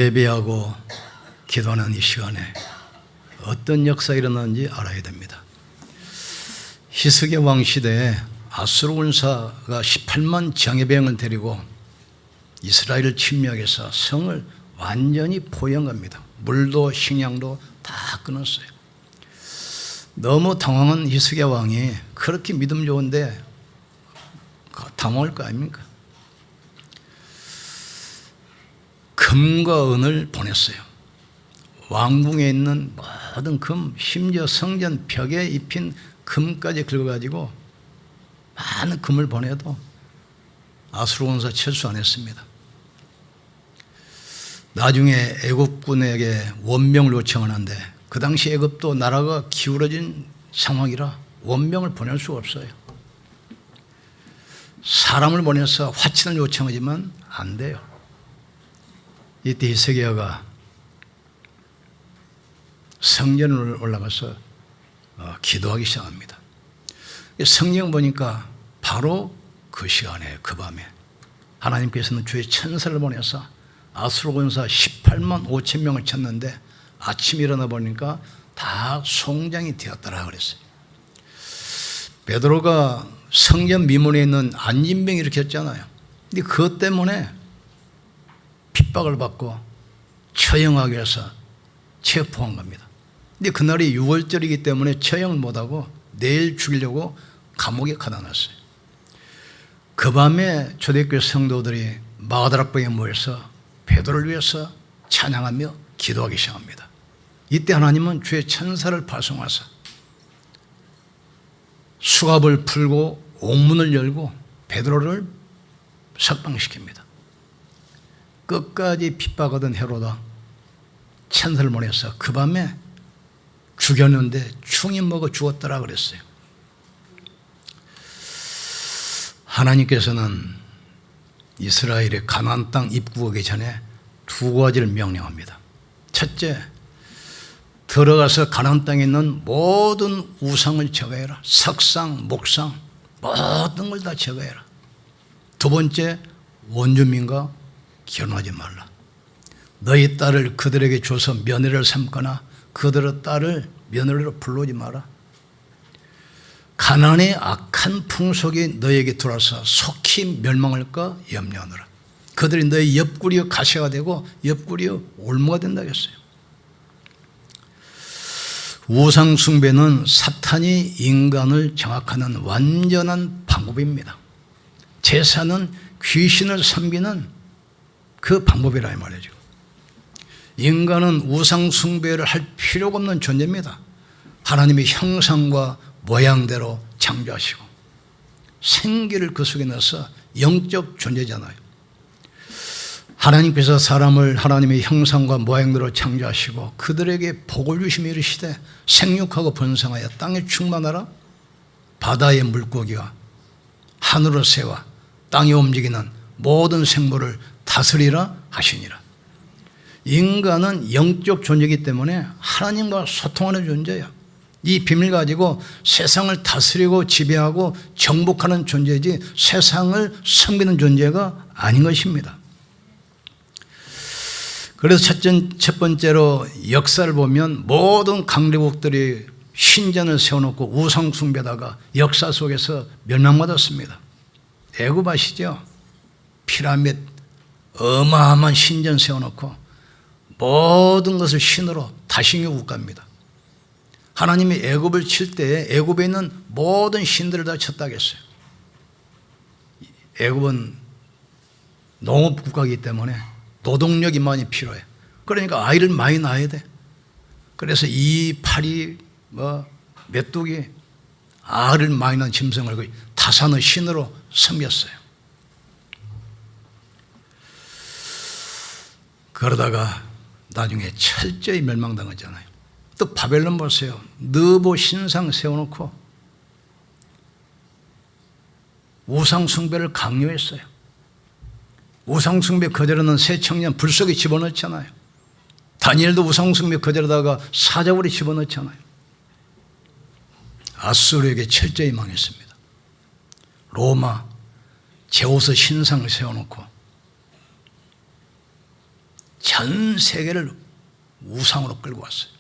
예배하고 기도하는 이 시간에 어떤 역사가 일어나는지 알아야 됩니다. 히스기야 왕 시대에 아수르 군사가 18만 정예병을 데리고 이스라엘을 침략해서 성을 완전히 포위한 겁니다. 물도 식량도 다 끊었어요. 너무 당황한 히스기야 왕이 그렇게 믿음 좋은데 당황할 거 아닙니까? 금과 은을 보냈어요. 왕궁에 있는 모든 금, 심지어 성전 벽에 입힌 금까지 긁어가지고 많은 금을 보내도 아수르 군사 철수 안 했습니다. 나중에 애국군에게 원병을 요청하는데 그 당시 애국도 나라가 기울어진 상황이라 원병을 보낼 수가 없어요. 사람을 보내서 화친을 요청하지만 안 돼요. 이때 히스기야가 성전을 올라가서 기도하기 시작합니다. 성경 보니까 바로 그 시간에 그 밤에 하나님께서는 주의 천사를 보내서 아수르 군사 18만 5천 명을 쳤는데 아침에 일어나 보니까 다 송장이 되었더라 그랬어요. 베드로가 성전 미문에 있는 안진병 일으켰잖아요. 근데 그것 때문에 핍박을 받고 처형하기 위해서 체포한 겁니다. 근데 그날이 6월절이기 때문에 처형을 못하고 내일 죽이려고 감옥에 가둬놨어요. 그 밤에 초대교회 성도들이 마가다락방에 모여서 베드로를 위해서 찬양하며 기도하기 시작합니다. 이때 하나님은 주의 천사를 발송하사 수갑을 풀고 옥문을 열고 베드로를 석방시킵니다. 끝까지 핍박하던 헤로다 천사를 보내서 그 밤에 죽였는데 충이 먹어 죽었더라 그랬어요. 하나님께서는 이스라엘의 가나안 땅 입국하기 전에 두 가지를 명령합니다. 첫째, 들어가서 가나안 땅에 있는 모든 우상을 제거해라. 석상, 목상 모든 걸 다 제거해라. 두 번째, 원주민과 결혼하지 말라. 너희 딸을 그들에게 줘서 며느리를 삼거나 그들의 딸을 며느리로 불러오지 마라. 가나안의 악한 풍속이 너에게 들어와서 속히 멸망할까 염려하노라. 그들이 너희 옆구리에 가시가 되고 옆구리에 올무가 된다고 했어요. 우상 숭배는 사탄이 인간을 장악하는 완전한 방법입니다. 제사는 귀신을 섬기는 그 방법이라 이 말이죠. 인간은 우상 숭배를 할 필요가 없는 존재입니다. 하나님의 형상과 모양대로 창조하시고 생기를 그 속에 넣어서 영적 존재잖아요. 하나님께서 사람을 하나님의 형상과 모양대로 창조하시고 그들에게 복을 주시며 이르시되 생육하고 번성하여 땅에 충만하라. 바다의 물고기와 하늘의 새와 땅에 움직이는 모든 생물을 다스리라 하시니라. 인간은 영적 존재이기 때문에 하나님과 소통하는 존재예요. 이 비밀 가지고 세상을 다스리고 지배하고 정복하는 존재이지 세상을 섬기는 존재가 아닌 것입니다. 그래서 첫 번째로 역사를 보면 모든 강대국들이 신전을 세워놓고 우상 숭배다가 역사 속에서 멸망받았습니다. 애굽 아시죠? 피라미드 어마어마한 신전 세워놓고 모든 것을 신으로 다신교 국가입니다. 하나님이 애굽을 칠 때 애굽에 있는 모든 신들을 다 쳤다고 했어요. 애굽은 농업 국가이기 때문에 노동력이 많이 필요해. 그러니까 아이를 많이 낳아야 돼. 그래서 이 파리 메뚜기 알을 많이 낳은 짐승을 타산의 신으로 섬겼어요. 그러다가 나중에 철저히 멸망당하잖아요. 또 바벨론 보세요. 느보 신상 세워놓고 우상 숭배를 강요했어요. 우상 숭배 거절하는 새 청년 불 속에 집어넣잖아요. 다니엘도 우상 숭배 거절하다가 사자굴에 집어넣잖아요. 아수르에게 철저히 망했습니다. 로마 제우스 신상을 세워놓고 전 세계를 우상으로 끌고 왔어요.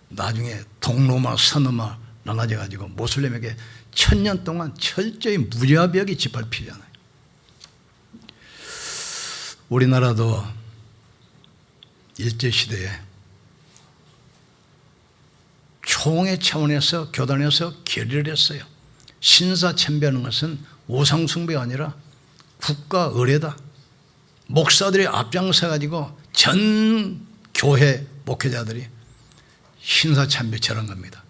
나중에 동로마, 서노마 나눠져 가지고 모슬렘에게 1000년 동안 철저히 무자비하게 짓밟히잖아요. 우리나라도 일제시대에 총회 차원에서 교단에서 결의를 했어요. 신사참배하는 것은 우상숭배가 아니라 국가 의례다. 목사들이 앞장서 가지고 전 교회 목회자들이 신사참배 절한 겁니다.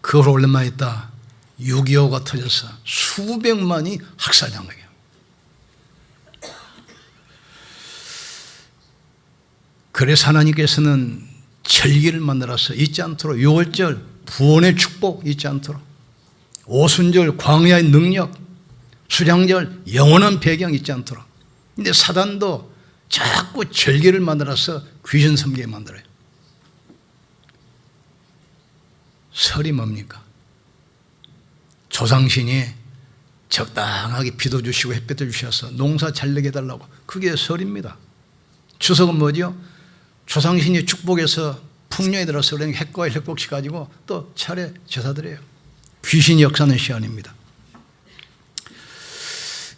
그걸 얼마 있다 6.25가 터져서 수백만이 학살당한 거예요. 그래서 하나님께서는 절기를 만들어서 잊지 않도록 6월절 구원의 축복 잊지 않도록 오순절 광야의 능력 수장절 영원한 배경 잊지 않도록. 근데 사단도 자꾸 절기를 만들어서 귀신 섬기게 만들어요. 설이 뭡니까? 조상신이 적당하게 비도 주시고 햇볕도 주셔서 농사 잘 되게 해달라고. 그게 설입니다. 추석은 뭐죠? 조상신이 축복해서 풍년이 들어서 그러니까 핵과 핵복시 가지고 또 차례 제사드려요. 귀신이 역사하는 시간입니다.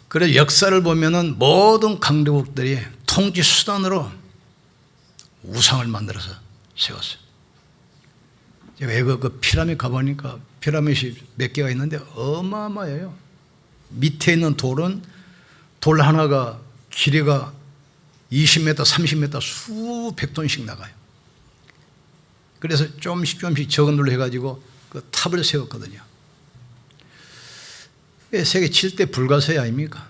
그래서 역사를 보면은 모든 강대국들이 통치 수단으로 우상을 만들어서 세웠어요. 제가 외국 그 피라미드 가보니까 피라미드이 몇 개가 있는데 어마어마해요. 밑에 있는 돌은 돌 하나가 길이가 20m, 30m 수백 톤씩 나가요. 그래서 조금씩 적은 돌로 해가지고 그 탑을 세웠거든요. 세계 7대 불가사의 아닙니까?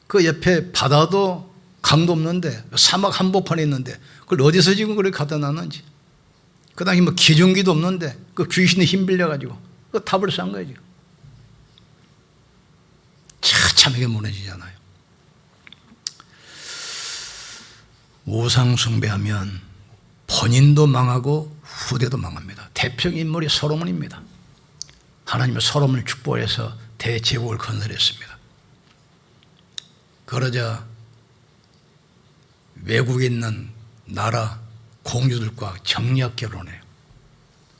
그 옆에 바다도 강도 없는데 사막 한복판에 있는데 그걸 어디서 지금 그렇게 갖다 놨는지. 그 당시 뭐 기중기도 없는데 그 귀신의 힘 빌려가지고 그 탑을 쌓은 거예요. 처참하게 무너지잖아요. 우상 숭배하면 본인도 망하고 후대도 망합니다. 대표적인 인물이 솔로몬입니다. 하나님은 솔로몬을 축복해서 대제국을 건설했습니다. 그러자 외국에 있는 나라 공주들과 정략 결혼해요.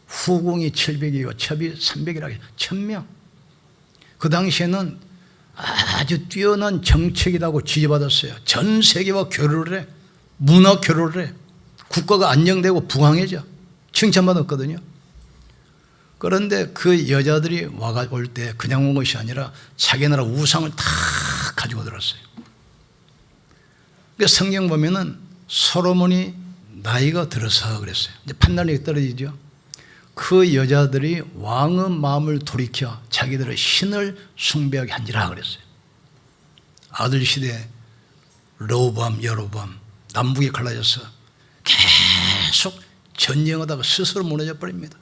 후궁이 700이고 첩이 300이라 1000명. 그 당시에는 아주 뛰어난 정책이라고 지지받았어요. 전 세계와 교류를 해. 문화 교류를 해. 국가가 안정되고 부강해져. 칭찬받았거든요. 그런데 그 여자들이 올 때 그냥 온 것이 아니라 자기 나라 우상을 다 가지고 들었어요. 그러니까 성경 보면은 솔로몬이 나이가 들어서 그랬어요. 이제 판단력이 떨어지죠. 그 여자들이 왕의 마음을 돌이켜 자기들의 신을 숭배하게 한지라 그랬어요. 아들 시대 르호보암, 여로보암 남북이 갈라져서 계속 전쟁하다가 스스로 무너져 버립니다.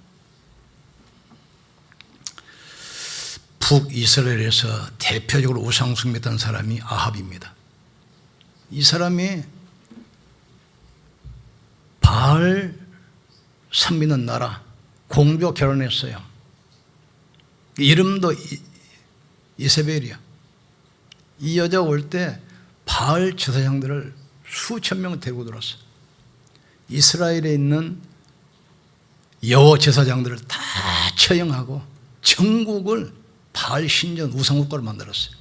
북이스라엘에서 대표적으로 우상 숭배했던 사람이 아합입니다. 이 사람이 바알 산 믿는 나라 공주와 결혼했어요. 이름도 이세벨이야. 이 여자가 올 때 바알 제사장들을 수천 명을 데리고 들어왔어요. 이스라엘에 있는 여호 제사장들을 다 처형하고 전국을 바알 신전 우상국가로 만들었어요.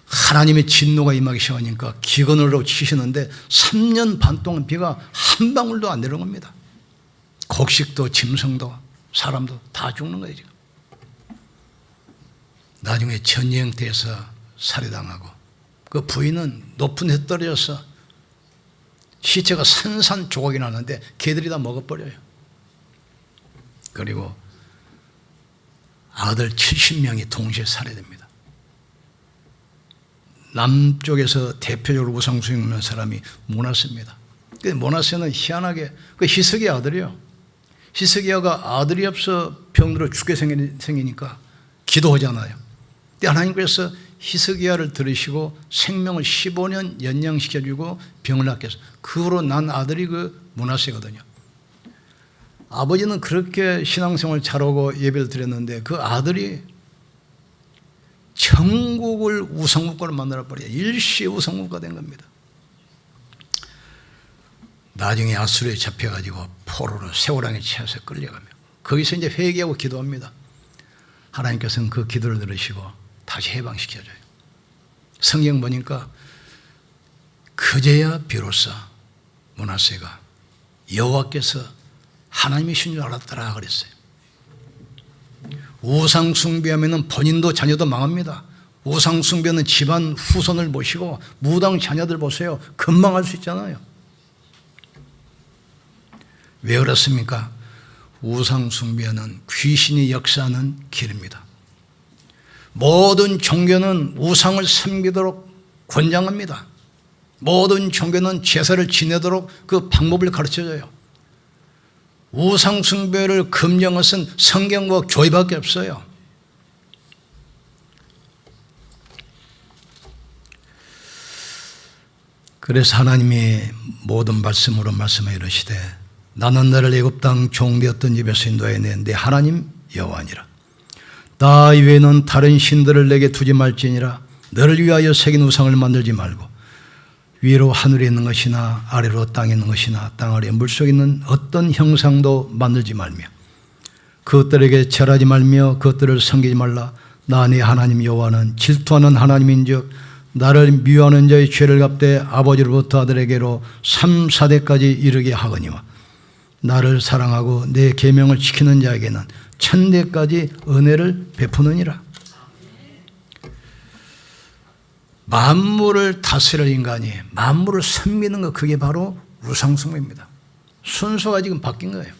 하나님의 진노가 임하기 시작하니까 기근으로 치시는데 3년 반 동안 비가 한 방울도 안 내려온 겁니다. 곡식도 짐승도 사람도 다 죽는 거예요. 지금. 나중에 전쟁터에서 살해당하고 그 부인은 높은 데 떨어져서 시체가 산산조각이 나는데 개들이 다 먹어버려요. 그리고 아들 70명이 동시에 살해됩니다. 남쪽에서 대표적으로 우상 숭배하는 사람이 모나세입니다. 모나세는 희한하게 그 히스기야 아들이요. 히스기야가 아들이 없어 병들어 죽게 생기니까 기도하잖아요. 근데 하나님께서 히스기야를 들으시고 생명을 15년 연장시켜주고 병을 낫게 해서 그 후로 난 아들이 그 모나세거든요. 아버지는 그렇게 신앙생활 잘하고 예배를 드렸는데 그 아들이 천국을 우상국가로 만들어버려요. 일시에 우상국가 된 겁니다. 나중에 아수르에 잡혀가지고 포로로 세월항에 채워서 끌려가며 거기서 이제 회개하고 기도합니다. 하나님께서는 그 기도를 들으시고 다시 해방시켜줘요. 성경 보니까 그제야 비로소 므낫세가 여호와께서 하나님이신 줄 알았더라 그랬어요. 우상 숭배하면 본인도 자녀도 망합니다. 우상 숭배는 집안 후손을 보시고 무당 자녀들 보세요. 금방 할 수 있잖아요. 왜 그렇습니까? 우상 숭배는 귀신이 역사하는 길입니다. 모든 종교는 우상을 섬기도록 권장합니다. 모든 종교는 제사를 지내도록 그 방법을 가르쳐줘요. 우상 숭배를 금지한 것은 성경과 교회밖에 없어요. 그래서 하나님이 모든 말씀으로 말씀해 이르시되 나는 너를 애굽 땅 종되었던 집에서 인도하여 내 하나님 여호와니라. 나 이외에는 다른 신들을 내게 두지 말지니라. 너를 위하여 새긴 우상을 만들지 말고 위로 하늘에 있는 것이나 아래로 땅에 있는 것이나 땅 아래 물속에 있는 어떤 형상도 만들지 말며 그것들에게 절하지 말며 그것들을 섬기지 말라. 나 네 하나님 여호와는 질투하는 하나님인즉 나를 미워하는 자의 죄를 갚되 아버지로부터 아들에게로 3, 4대까지 이르게 하거니와 나를 사랑하고 내 계명을 지키는 자에게는 1000대까지 은혜를 베푸느니라. 만물을 다스릴 인간이 만물을 섬기는 것, 그게 바로 우상숭배입니다. 순서가 지금 바뀐 거예요.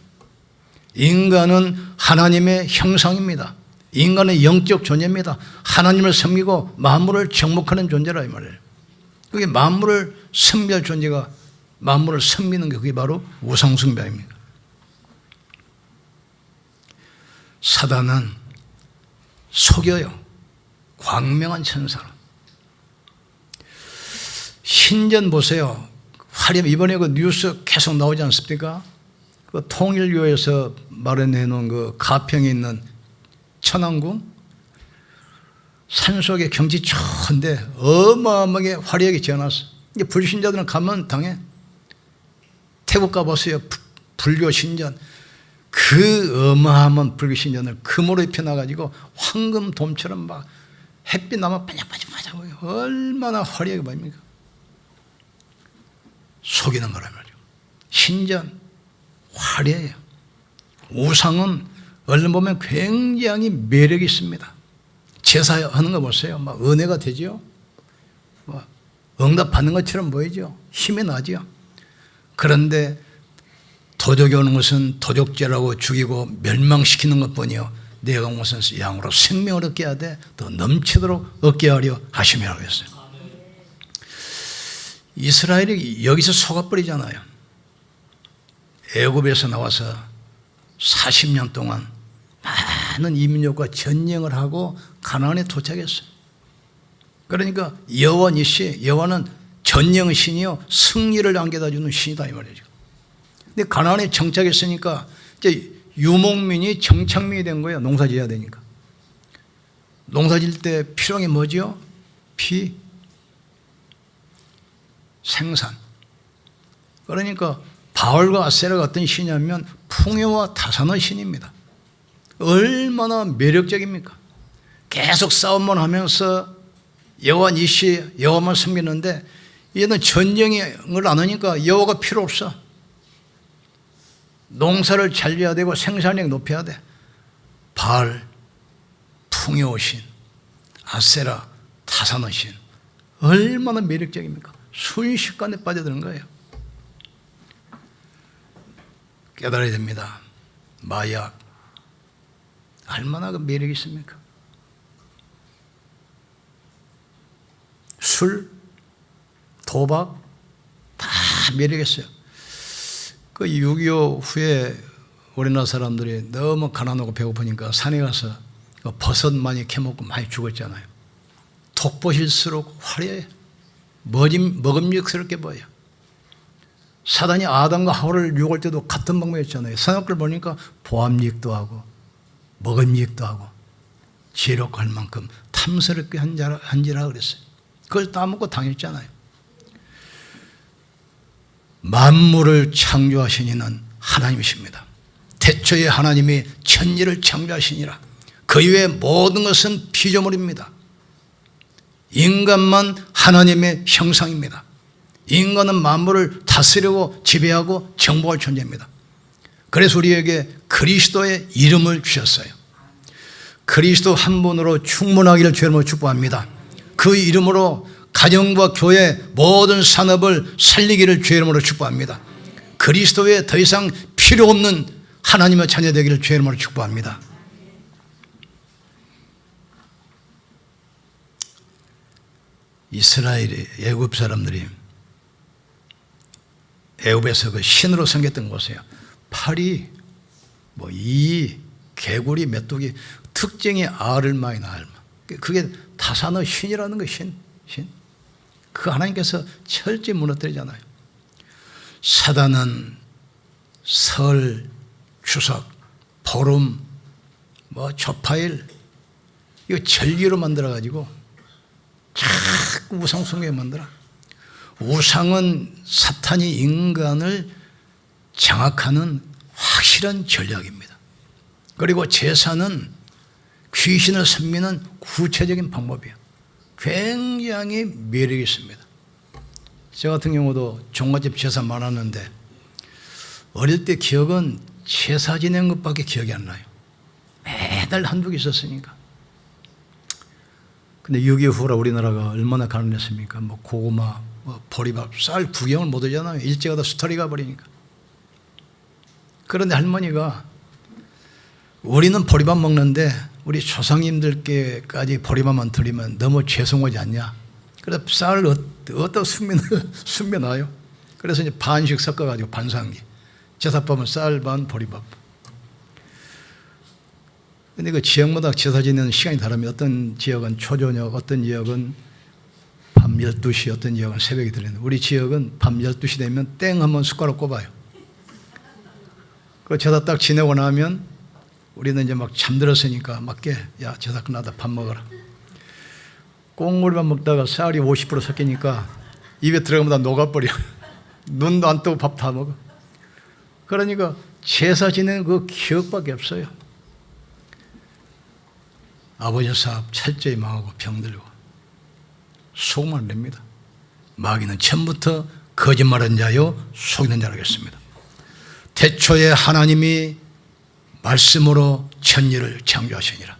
인간은 하나님의 형상입니다. 인간은 영적 존재입니다. 하나님을 섬기고 만물을 정복하는 존재라 이 말이에요. 그게 만물을 섬길 존재가 만물을 섬기는 게 그게 바로 우상숭배입니다. 사단은 속여요. 광명한 천사로. 신전 보세요. 화려한 이번에 그 뉴스 계속 나오지 않습니까? 그 통일교에서 마련해 놓은 그 가평에 있는 천왕궁 산속에 경치 좋은데 어마어마하게 화려하게 지어놨어. 이제 불신자들은 가면 당해. 태국 가보세요. 불교 신전. 그 어마어마한 불교 신전을 금으로 입혀놔가지고 황금 돔처럼 막 햇빛 나면 반짝반짝반짝하고 얼마나 화려하게 보입니까? 속이는 거란 말이에요. 신전 화려해요. 우상은 얼른 보면 굉장히 매력이 있습니다. 제사하는 거 보세요. 막 은혜가 되죠. 응답받는 것처럼 보이죠. 힘이 나죠. 그런데 도적이 오는 것은 도적죄라고 죽이고 멸망시키는 것뿐이요 내가 온 것은 양으로 생명을 얻게 하되 더 넘치도록 얻게 하려 하심이라고 했어요. 이스라엘이 여기서 속아버리잖아요. 애굽에서 나와서 40년 동안 많은 이민족과 전쟁을 하고 가나안에 도착했어요. 그러니까 여호와 니시, 여호와는 전쟁의 신이요 승리를 안겨다 주는 신이다 이 말이죠. 근데 가나안에 정착했으니까 이제 유목민이 정착민이 된 거예요. 농사 지어야 되니까. 농사 질 때 필요한 게 뭐죠? 피, 생산. 그러니까 바알과 아세라가 어떤 신이냐면 풍요와 다산의 신입니다. 얼마나 매력적입니까? 계속 싸움만 하면서 여호와 니시, 여호와만 섬기는데 얘는 전쟁을 안 하니까 여호와가 필요 없어. 농사를 잘 지어야 되고 생산력 높여야 돼. 바알, 풍요의 신, 아세라, 다산의 신. 얼마나 매력적입니까? 순식간에 빠져드는 거예요. 깨달아야 됩니다. 마약 얼마나 그 매력이 있습니까? 술, 도박 다 매력이 있어요. 그 6.25 후에 우리나라 사람들이 너무 가난하고 배고프니까 산에 가서 버섯 많이 캐먹고 많이 죽었잖아요. 독보실수록 화려해. 먹음직스럽게 보여요. 사단이 아담과 하와를 유혹할 때도 같은 방법이었잖아요. 선악을 보니까 보암직도 하고 먹음직도 하고 지혜롭고 할 만큼 다 탐스럽게 한지라 그랬어요. 그걸 따먹고 당했잖아요. 만물을 창조하신 이는 하나님이십니다. 태초에 하나님이 천지를 창조하시니라. 그 이외의 모든 것은 피조물입니다. 인간만 하나님의 형상입니다. 인간은 만물을 다스리고 지배하고 정복할 존재입니다. 그래서 우리에게 그리스도의 이름을 주셨어요. 그리스도 한 분으로 충분하기를 주님으로 축복합니다. 그 이름으로 가정과 교회 모든 산업을 살리기를 주의 이름으로 축복합니다. 그리스도에 더 이상 필요 없는 하나님의 자녀 되기를 주의 이름으로 축복합니다. 이스라엘이 애굽 사람들이 애굽에서 그 신으로 섬겼던 곳이에요. 팔이 이 개구리 메뚜기 특징이 알을 많이 낳아. 그게 타산의 신이라는 거예요. 신. 그 하나님께서 철저히 무너뜨리잖아요. 사단은 설, 추석, 보름, 조파일 이거 절기로 만들어 가지고 자꾸 우상 숭배 만들어. 우상은 사탄이 인간을 장악하는 확실한 전략입니다. 그리고 제사는 귀신을 섬기는 구체적인 방법이에요. 굉장히 매력이 있습니다. 저 같은 경우도 종갓집 제사 많았는데 어릴 때 기억은 제사 지낸 것밖에 기억이 안 나요. 매달 한두 개 있었으니까. 근데 6.25 후라 우리나라가 얼마나 가난했습니까? 고구마, 보리밥, 쌀 구경을 못 하잖아요. 일제가 다 수탈이 가버리니까. 그런데 할머니가 우리는 보리밥 먹는데 우리 조상님들께까지 보리밥만 드리면 너무 죄송하지 않냐. 그래서 쌀을 어디다 숨겨놔요. 그래서 이제 반씩 섞어가지고 반상기. 제사밥은 쌀 반, 보리밥. 근데 그 지역마다 제사 지내는 시간이 다르면 어떤 지역은 초저녁, 어떤 지역은 밤 12시, 어떤 지역은 새벽에 드리는. 우리 지역은 밤 12시 되면 땡 한번 숟가락 꼽아요. 그 제사 딱 지내고 나면 우리는 이제 막 잠들었으니까 막 깨. 야, 제사 끝나다 밥 먹어라. 꽁물밥 먹다가 쌀이 50% 섞이니까 입에 들어가면 다 녹아버려. 눈도 안 뜨고 밥 다 먹어. 그러니까 제사 지내는 그 기억밖에 없어요. 아버지 사업 철저히 망하고 병들고 속만 냅니다. 마귀는 처음부터 거짓말한 자요 속이는 자라겠습니다. 태초에 하나님이 말씀으로 천지를 창조하시니라.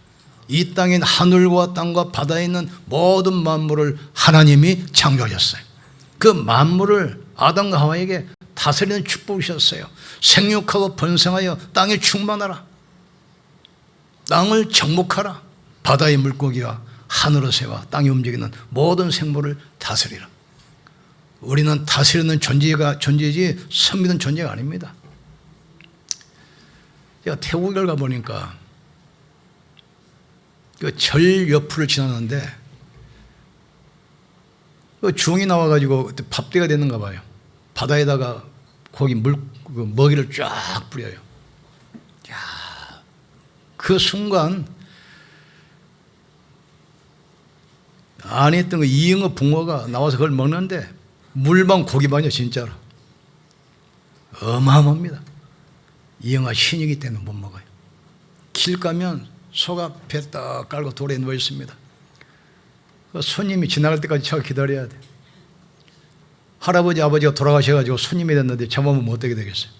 이 땅인 하늘과 땅과 바다에 있는 모든 만물을 하나님이 창조하셨어요. 그 만물을 아담과 하와에게 다스리는 축복을 주셨어요. 생육하고 번성하여 땅에 충만하라. 땅을 정복하라. 바다의 물고기와 하늘의 새와 땅에 움직이는 모든 생물을 다스리라. 우리는 다스리는 존재지 섬기는 존재가 아닙니다. 제가 태국을 가보니까 그 절 옆을 지나는데 그 중이 나와가지고 밥대가 됐는가 봐요. 바다에다가 거기 먹이를 쫙 뿌려요. 야, 그 순간 안에 있던 그 이응어 붕어가 나와서 그걸 먹는데 물반 고기반이요 진짜로. 어마어마합니다. 이응어 신이기 때문에 못 먹어요. 길 가면 소가 배 딱 깔고 돌에 누워 있습니다. 손님이 지나갈 때까지 차가 기다려야 돼. 할아버지 아버지가 돌아가셔가지고 손님이 됐는데 잡아먹으면 어떻게 되겠어요?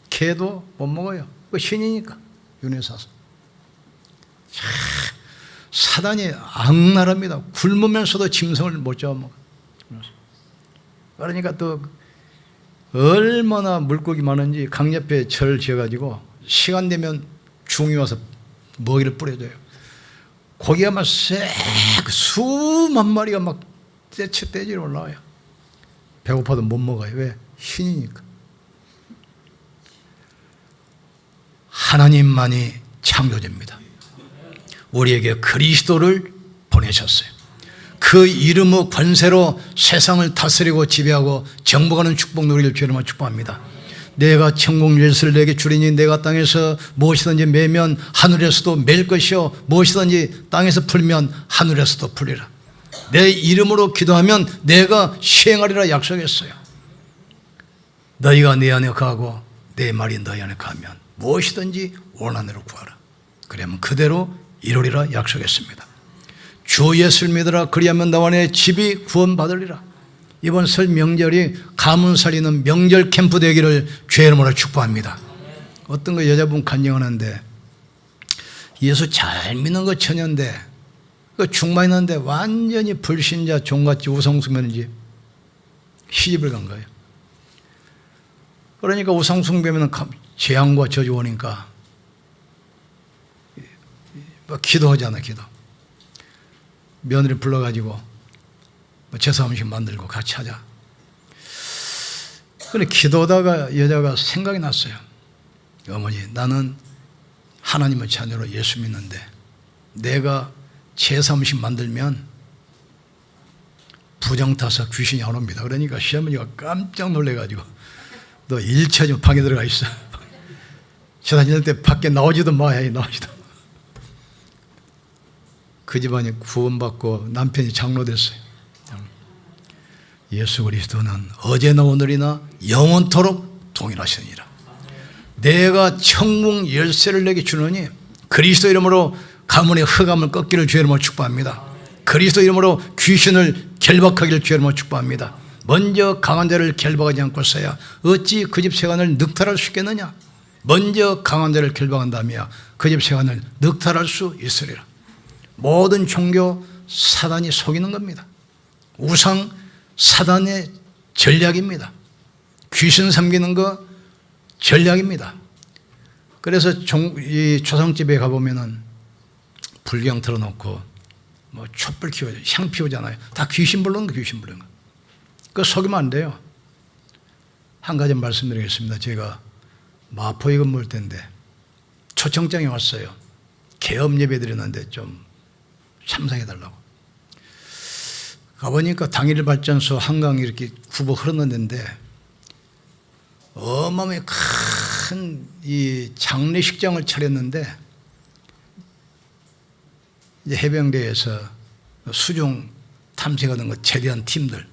개도 못 먹어요. 그 신이니까 윤회 사서. 사단이 악랄합니다. 굶으면서도 짐승을 못 잡아먹어. 그러니까 또 얼마나 물고기 많은지 강 옆에 절 지어가지고 시간 되면 중이 와서 먹이를 뿌려줘요. 고기가 막 수만 마리가 막 떼지러 올라와요. 배고파도 못 먹어요. 왜? 신이니까. 하나님만이 창조주입니다. 우리에게 그리스도를 보내셨어요. 그 이름의 권세로 세상을 다스리고 지배하고 정복하는 축복 누리길 주님을 축복합니다. 내가 천국 열쇠를 내게 주리니 내가 땅에서 무엇이든지 매면 하늘에서도 맬 것이요 무엇이든지 땅에서 풀면 하늘에서도 풀리라. 내 이름으로 기도하면 내가 시행하리라 약속했어요. 너희가 내 안에 거하고 내 말이 너희 안에 거하면 무엇이든지 원하는 대로 구하라. 그러면 그대로 이루리라 약속했습니다. 주 예수를 믿으라. 그리하면 너와 내 집이 구원받으리라. 이번 설 명절이 가문 살리는 명절 캠프 되기를 주의 이름으로 축복합니다. 어떤 거 여자분 간증하는데 예수 잘 믿는 거 처녀인데 그 충만했는데 완전히 불신자 종같이 우상숭배인지 시집을 간 거예요. 그러니까 우상숭배면 재앙과 저주 오니까 기도하잖아. 기도. 며느리 불러가지고 제사 음식 만들고 같이 하자. 그런데 기도하다가 여자가 생각이 났어요. 어머니, 나는 하나님의 자녀로 예수 믿는데 내가 제사 음식 만들면 부정 타서 귀신이 안 옵니다. 그러니까 시어머니가 깜짝 놀래가지고 너 1차 좀 방에 들어가 있어. 제사 지낼 때 밖에 나오지도 마야. 나오지도. 그 집안이 구원받고 남편이 장로 됐어요. 예수 그리스도는 어제나 오늘이나 영원토록 동일하시니라. 내가 천국 열쇠를 내게 주노니 그리스도 이름으로 가문의 흑암을 꺾기를 주의 이름으로 축복합니다. 그리스도 이름으로 귀신을 결박하기를 주의 이름으로 축복합니다. 먼저 강한 자를 결박하지 않고서야 어찌 그 집 세간을 늑탈할 수 있겠느냐. 먼저 강한 자를 결박한다며 그 집 세간을 늑탈할 수 있으리라. 모든 종교 사단이 속이는 겁니다. 우상 사단의 전략입니다. 귀신 섬기는 거 전략입니다. 그래서 이 조상집에 가보면은 불경 틀어놓고 뭐 촛불 키워줘, 향 피우잖아요. 다 귀신 부르는 거, 귀신 부르는 거. 그거 속이면 안 돼요. 한 가지 말씀드리겠습니다. 제가 마포에 근무할 때인데 초청장이 왔어요. 개업 예배 드렸는데 좀 참석해달라고. 가보니까 당일 발전소 한강이 이렇게 굽어 흐르는 데인데 어마어마하게 큰 이 장례식장을 차렸는데 이제 해병대에서 수중 탐색하는 거 제대한 팀들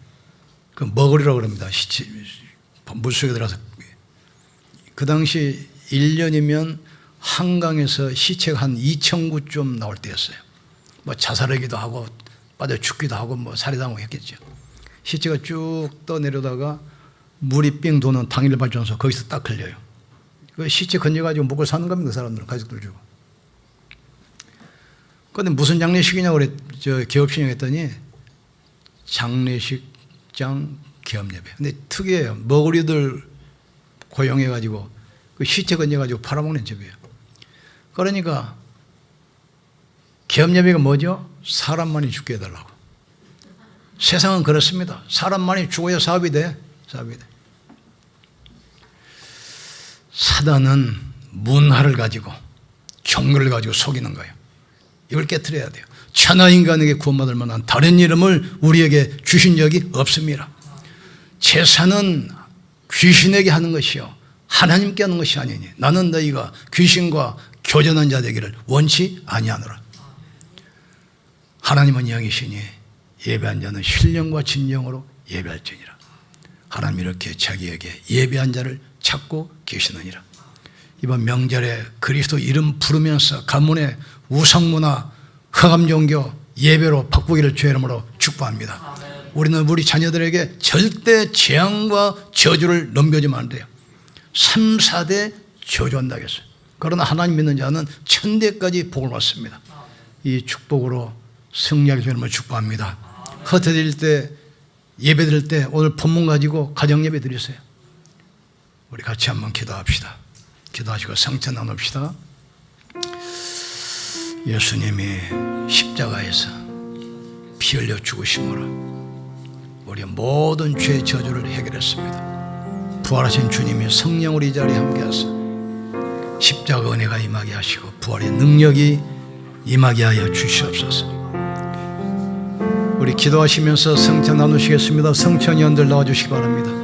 그 먹으리라고 그럽니다. 물속에 들어가서 그 당시 1년이면 한강에서 시체가 한 2,000구 좀 나올 때였어요. 뭐 자살하기도 하고 빠져 죽기도 하고 뭐 살해당하고 했겠죠. 시체가 쭉 떠내려다가 물이 삥 도는 당일 발전소 거기서 딱 걸려요. 그 시체 건져가지고 먹고 사는 겁니다. 그 사람들은 가족들 주고. 그런데 무슨 장례식이냐고 그래 개업신청 했더니 장례식장 개업예배. 근데 특이해요. 머구리들 고용해가지고 그 시체 건져가지고 팔아먹는 집이에요. 그러니까 개업예배가 뭐죠? 사람만이 죽게 해달라고. 세상은 그렇습니다. 사람만이 죽어야 사업이 돼. 사업이 돼. 사단은 문화를 가지고 종교를 가지고 속이는 거예요. 이걸 깨트려야 돼요. 천하인간에게 구원받을 만한 다른 이름을 우리에게 주신 적이 없습니다. 제사는 귀신에게 하는 것이요 하나님께 하는 것이 아니니 나는 너희가 귀신과 교전한 자 되기를 원치 아니하노라. 하나님은 영이시니 예배한 자는 신령과 진정으로 예배할지니라. 하나님 이렇게 자기에게 예배한 자를 찾고 계시느니라. 이번 명절에 그리스도 이름 부르면서 가문의 우상문화 흑암종교 예배로 바꾸기를 주의 이름으로 축복합니다. 우리는 우리 자녀들에게 절대 재앙과 저주를 넘겨주면 안 돼요. 3, 4대 저주한다고 했어요. 그러나 하나님 믿는 자는 천대까지 복을 받습니다. 이 축복으로 승리하게 주의 이름으로 축복합니다. 흩어질 때 예배 드릴 때 오늘 본문 가지고 가정 예배 드리세요. 우리 같이 한번 기도합시다. 기도하시고 성찬 나눕시다. 예수님이 십자가에서 피 흘려 죽으심으로 우리의 모든 죄의 저주를 해결했습니다. 부활하신 주님이 성령으로 이 자리에 함께하사 십자가 은혜가 임하게 하시고 부활의 능력이 임하게 하여 주시옵소서. 우리 기도하시면서 성찬 나누시겠습니다. 성찬위원들 나와주시기 바랍니다.